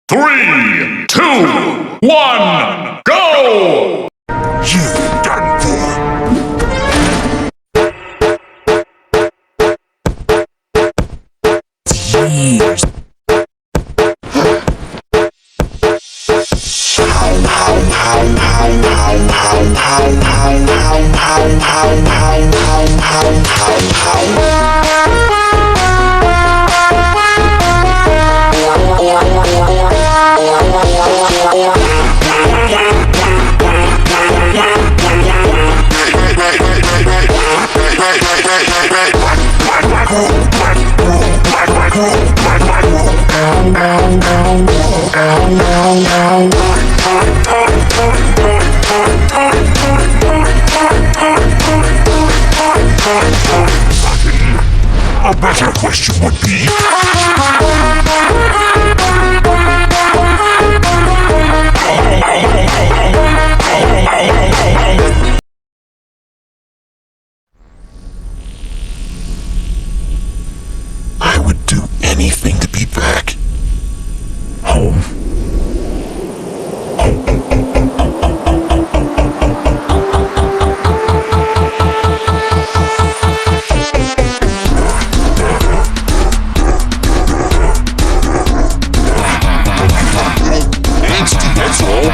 3, 2, 1, go! You done for. Years. A better question would be I would do anything to be back home. That's all.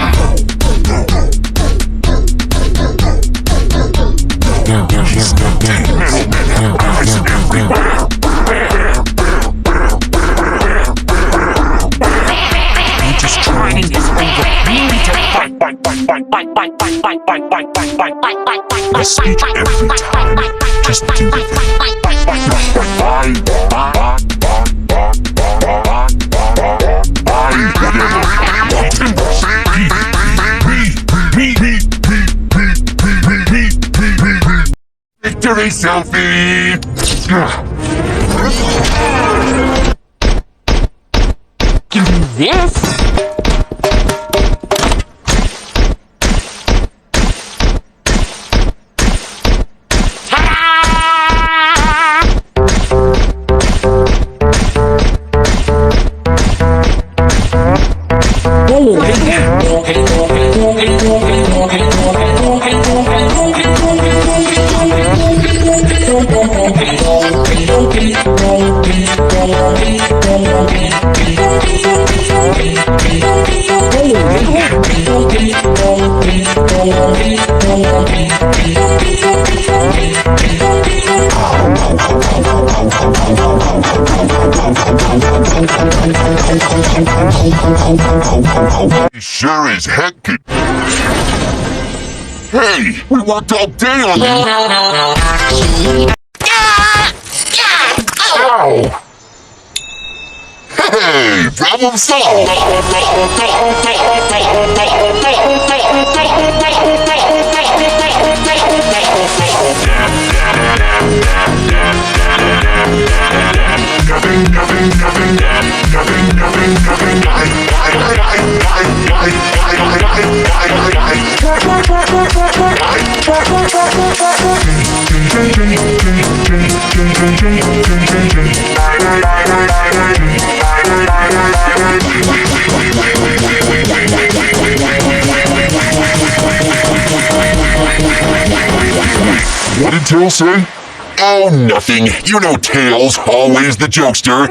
I'm just trying this over. We need to fight. I speak every time. Just do Victory selfie! Give me this. Sure as heck could. Hey, we worked all day on this. Ow! Hey, problem solved! What did Tails say? Oh, nothing. You know Tails, always the jokester.